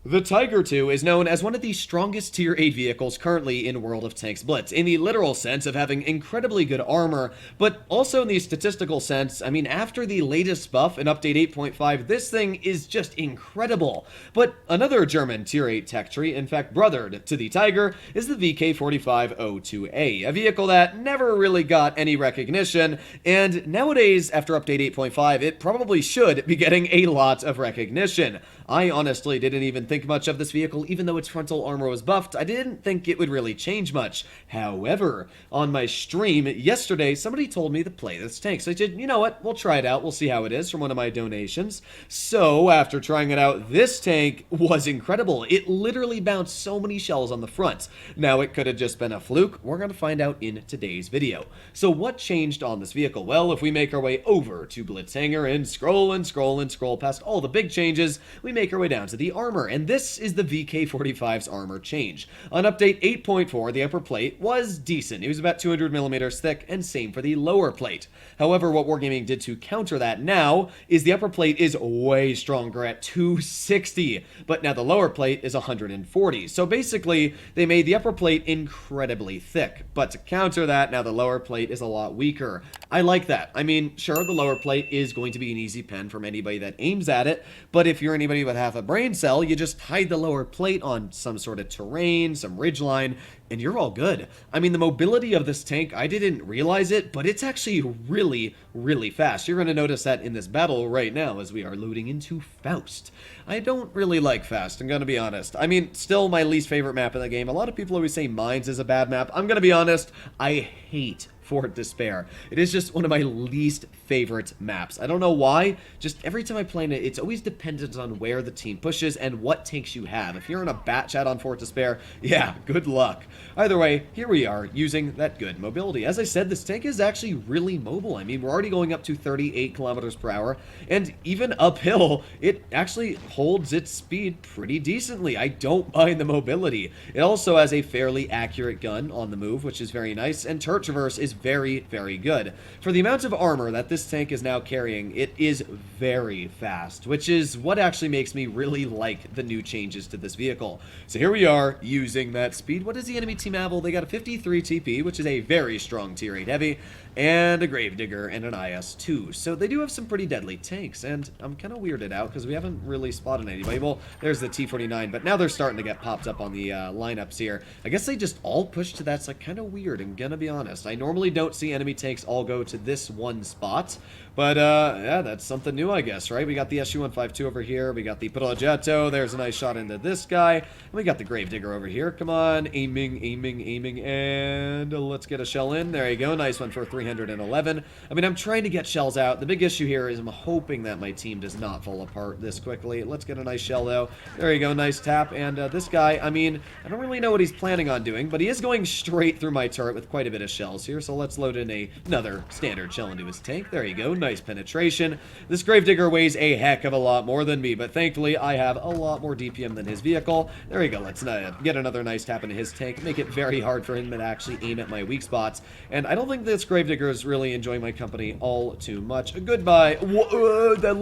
The Tiger II is known as one of the strongest Tier 8 vehicles currently in World of Tanks Blitz, in the literal sense of having incredibly good armor, but also in the statistical sense. I mean, after the latest buff in Update 8.5, this thing is just incredible. But another German Tier 8 tech tree, in fact brothered to the Tiger, is the VK4502A, a vehicle that never really got any recognition, and nowadays, after Update 8.5, it probably should be getting a lot of recognition. I honestly didn't even think much of this vehicle, even though its frontal armor was buffed. I didn't think it would really change much. However, on my stream yesterday, somebody told me to play this tank. So I said, you know what, we'll try it out. We'll see how it is from one of my donations. So after trying it out, this tank was incredible. It literally bounced so many shells on the front. Now, it could have just been a fluke. We're going to find out in today's video. So what changed on this vehicle? Well, if we make our way over to Blitz Hangar and scroll and scroll and scroll past all the big changes, we make our way down to the armor, and this is the VK45's armor change. On update 8.4, the upper plate was decent. It was about 200 millimeters thick, and same for the lower plate. However, what Wargaming did to counter that now is the upper plate is way stronger at 260, but now the lower plate is 140. So basically, they made the upper plate incredibly thick, but to counter that, now the lower plate is a lot weaker. I like that. I mean, sure, the lower plate is going to be an easy pen from anybody that aims at it, but if you're anybody with half a brain cell, you just hide the lower plate on some sort of terrain, some ridgeline, and you're all good. I mean, the mobility of this tank, I didn't realize it, but it's actually really, really fast. You're going to notice that in this battle right now as we are loading into Faust. I don't really like Faust, I'm going to be honest. I mean, still my least favorite map in the game. A lot of people always say Mines is a bad map. I'm going to be honest, I hate Fort Despair. It is just one of my least favorite maps. I don't know why, just every time I play it, it's always dependent on where the team pushes and what tanks you have. If you're in a bat chat on Fort Despair, yeah, good luck. Either way, here we are using that good mobility. As I said, this tank is actually really mobile. I mean, we're already going up to 38 kilometers per hour, and even uphill, it actually holds its speed pretty decently. I don't mind the mobility. It also has a fairly accurate gun on the move, which is very nice, and turret traverse is very, very good. For the amount of armor that this tank is now carrying, it is very fast, which is what actually makes me really like the new changes to this vehicle. So here we are using that speed. What does the enemy team have? Well, they got a 53 TP, which is a very strong tier 8 heavy, and a Gravedigger and an IS-2. So they do have some pretty deadly tanks, and I'm kind of weirded out because we haven't really spotted anybody. Well, there's the T-49, but now they're starting to get popped up on the lineups here. I guess they just all push to that. It's like kind of weird, I'm gonna be honest. I normally don't see enemy tanks all go to this one spot, but yeah, that's something new, I guess, right? We got the SU-152 over here, we got the Progetto, there's a nice shot into this guy, and we got the Gravedigger over here. Come on, aiming, aiming, aiming, and let's get a shell in. There you go, nice one for 311. I mean, I'm trying to get shells out. The big issue here is I'm hoping that my team does not fall apart this quickly. Let's get a nice shell, though. There you go, nice tap, and this guy, I mean, I don't really know what he's planning on doing, but he is going straight through my turret with quite a bit of shells here, so let's load in another standard shell into his tank. There you go, nice penetration. This Gravedigger weighs a heck of a lot more than me, but thankfully I have a lot more DPM than his vehicle. There you go, let's get another nice tap into his tank, make it very hard for him to actually aim at my weak spots, and I don't think this Gravedigger is really enjoying my company all too much. Goodbye. Whoa, that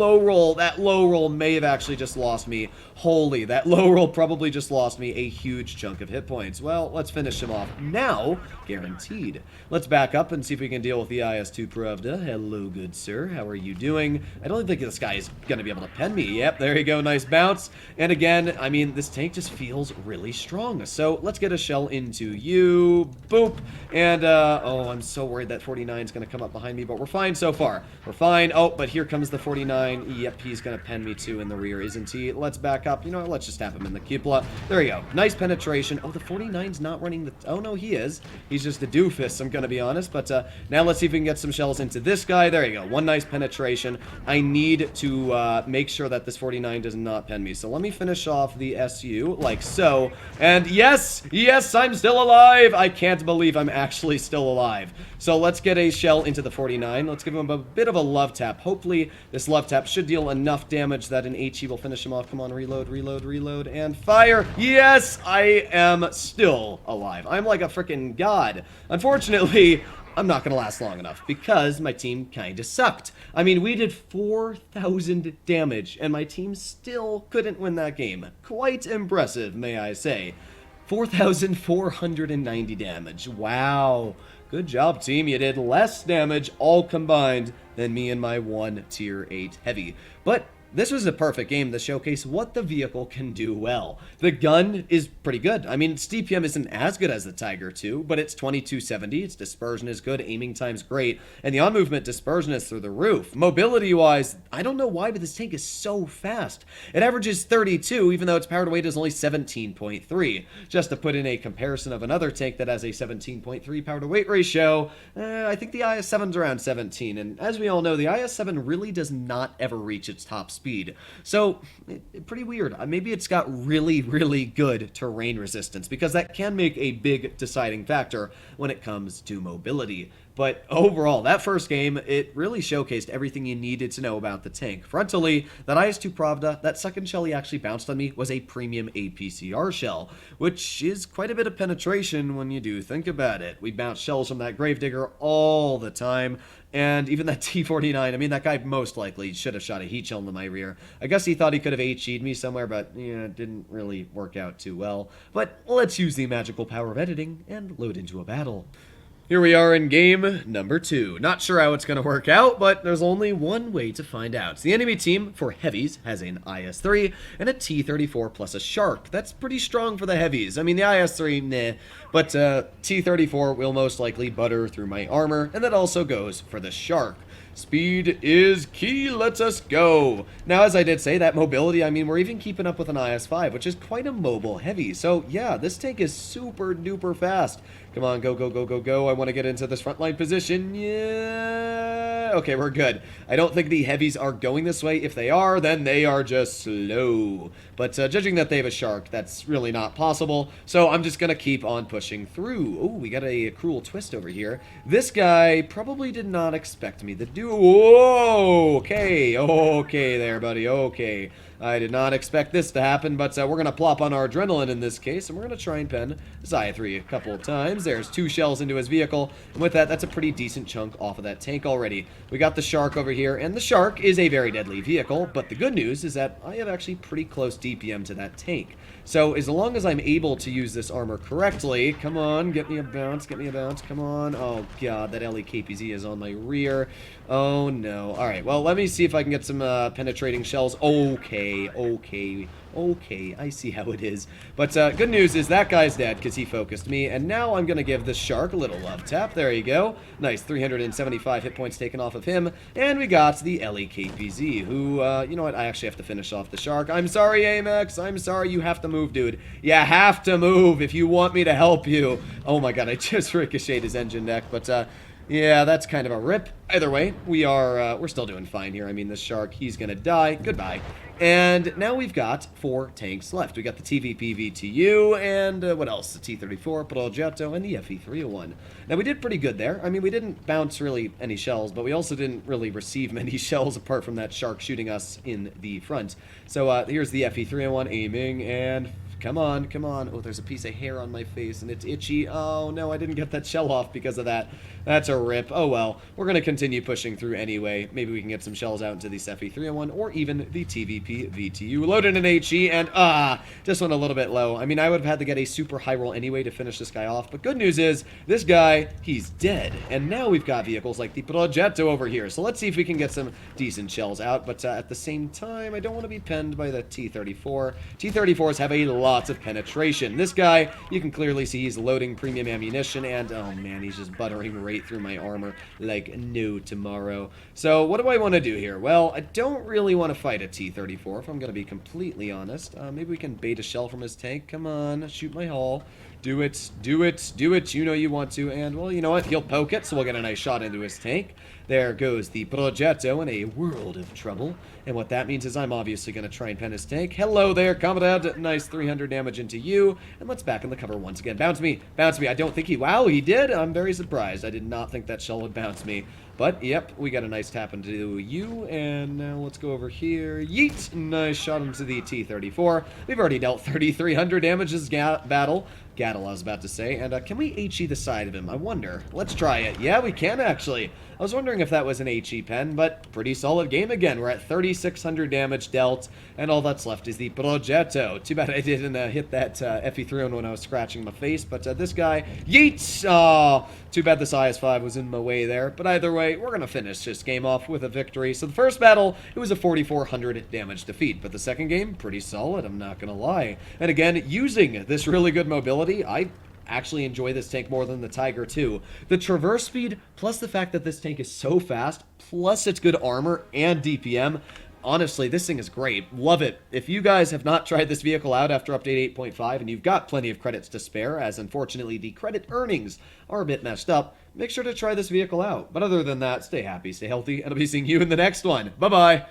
low roll may have actually just lost me. Holy, that low roll probably just lost me a huge chunk of hit points. Well, let's finish him off now, guaranteed. Let's back up and see if we can deal with the IS-2 Pravda. Hello, good sir. How are you doing? I don't think this guy is going to be able to pen me. Yep, there you go. Nice bounce. And again, I mean, this tank just feels really strong. So let's get a shell into you. Boop. And, oh, I'm so worried that 49 is going to come up behind me, but we're fine so far. We're fine. Oh, but here comes the 49. Yep, he's going to pen me too in the rear, isn't he? Let's back up. You know what? Let's just tap him in the cupola. There you go. Nice penetration. Oh, the 49's not running the... Oh, no, he is. He's just a doofus, I'm going to be honest. But now let's see if we can get some shells into this guy. There you go. One nice penetration. I need to make sure that this 49 does not pen me. So let me finish off the SU like so. And yes, yes, I'm still alive. I can't believe I'm actually still alive. So let's get a shell into the 49. Let's give him a bit of a love tap. Hopefully this love tap should deal enough damage that an HE will finish him off. Come on, reload, reload, reload, and fire. Yes, I am still alive. I'm like a freaking god. Unfortunately, I'm not going to last long enough because my team kind of sucked. I mean, we did 4,000 damage, and my team still couldn't win that game. Quite impressive, may I say. 4,490 damage. Wow. Good job, team. You did less damage, all combined, than me and my one Tier 8 Heavy. But this was a perfect game to showcase what the vehicle can do well. The gun is pretty good. I mean, its DPM isn't as good as the Tiger 2, but it's 2270, its dispersion is good, aiming time's great, and the on-movement dispersion is through the roof. Mobility-wise, I don't know why, but this tank is so fast. It averages 32, even though its power to weight is only 17.3. Just to put in a comparison of another tank that has a 17.3 power to weight ratio, I think the IS-7's around 17, and as we all know, the IS-7 really does not ever reach its top speed. So, pretty weird. Maybe it's got really, really good terrain resistance, because that can make a big deciding factor when it comes to mobility. But overall, that first game, it really showcased everything you needed to know about the tank. Frontally, that IS-2 Pravda, that second shell he actually bounced on me, was a premium APCR shell, which is quite a bit of penetration when you do think about it. We bounce shells from that Gravedigger all the time, and even that T-49, I mean, that guy most likely should have shot a heat shell into my rear. I guess he thought he could have HE'd me somewhere, but yeah, it didn't really work out too well. But let's use the magical power of editing and load into a battle. Here we are in game number 2. Not sure how it's going to work out, but there's only one way to find out. The enemy team, for heavies, has an IS-3 and a T-34 plus a Shark. That's pretty strong for the heavies. I mean, the IS-3, nah, but T-34 will most likely butter through my armor, and that also goes for the Shark. Speed is key, let's us go. Now, as I did say, that mobility, I mean, we're even keeping up with an IS-5, which is quite a mobile heavy. So, yeah, this tank is super duper fast. Come on, go, go, go, go, go. I want to get into this frontline position. Yeah. Okay, we're good. I don't think the heavies are going this way. If they are, then they are just slow. But judging that they have a Shark, that's really not possible. So I'm just going to keep on pushing through. Oh, we got a cruel twist over here. This guy probably did not expect me to do. Whoa, okay. Okay there, buddy. Okay. I did not expect this to happen, but we're going to plop on our adrenaline in this case, and we're going to try and pen Zaya 3 a couple of times. There's 2 shells into his vehicle, and with that, that's a pretty decent chunk off of that tank already. We got the Shark over here, and the Shark is a very deadly vehicle, but the good news is that I have actually pretty close DPM to that tank. So as long as I'm able to use this armor correctly, come on, get me a bounce, come on. Oh god, that LEKPZ is on my rear. Oh no. Alright, well, let me see if I can get some penetrating shells. Okay, I see how it is. But good news is that guy's dead because he focused me, and now I'm going to give the Shark a little love tap. There you go. Nice, 375 hit points taken off of him, and we got the LEKPZ, who, you know what, I actually have to finish off the Shark. I'm sorry, Amex, I'm sorry, you have to move, dude. You have to move if you want me to help you. Oh my god, I just ricocheted his engine deck, but, yeah, that's kind of a rip. Either way, we're still doing fine here. I mean, this Shark, he's gonna die. Goodbye. And now we've got 4 tanks left. We got the TVP VTU, and what else? The T-34, Progetto, and the FE-301. Now, we did pretty good there. I mean, we didn't bounce really any shells, but we also didn't really receive many shells apart from that Shark shooting us in the front. So, here's the FE-301 aiming, and come on, come on. Oh, there's a piece of hair on my face, and it's itchy. Oh, no, I didn't get that shell off because of that. That's a rip. Oh, well. We're going to continue pushing through anyway. Maybe we can get some shells out into the FE-301 or even the TVP VTU. Loaded an HE, and, just went a little bit low. I mean, I would have had to get a super high roll anyway to finish this guy off, but good news is, this guy, he's dead. And now we've got vehicles like the Progetto over here, so let's see if we can get some decent shells out, but at the same time, I don't want to be penned by the T-34. T-34s have a lot of penetration. This guy, you can clearly see he's loading premium ammunition, and oh man, he's just buttering right through my armor like no tomorrow. So what do I want to do here? Well, I don't really want to fight a T-34 if I'm going to be completely honest. Maybe we can bait a shell from his tank. Come on, shoot my hull. Do it, do it, do it. You know you want to, and well, you know what? He'll poke it, so we'll get a nice shot into his tank. There goes the Progetto in a world of trouble. And what that means is I'm obviously going to try and pen his tank. Hello there, comrade. Nice 300 damage into you. And let's back in the cover once again. Bounce me. Bounce me. I don't think he... Wow, he did. I'm very surprised. I did not think that shell would bounce me. But, yep, we got a nice tap into you. And now let's go over here. Yeet. Nice shot into the T-34. We've already dealt 3,300 damage this battle. Gattle, I was about to say. And can we HE the side of him? I wonder. Let's try it. Yeah, we can actually. I was wondering if that was an HE pen, but pretty solid game again. We're at 3,600 damage dealt, and all that's left is the Progetto. Too bad I didn't hit that FE3 when I was scratching my face, but this guy, yeets! Oh, too bad this IS-5 was in my way there, but either way, we're going to finish this game off with a victory. So the first battle, it was a 4,400 damage defeat, but the second game, pretty solid, I'm not going to lie. And again, using this really good mobility, I actually enjoy this tank more than the Tiger 2. The traverse speed, plus the fact that this tank is so fast, plus its good armor and DPM, honestly, this thing is great. Love it. If you guys have not tried this vehicle out after update 8.5 and you've got plenty of credits to spare, as unfortunately the credit earnings are a bit messed up, make sure to try this vehicle out. But other than that, stay happy, stay healthy, and I'll be seeing you in the next one. Bye-bye!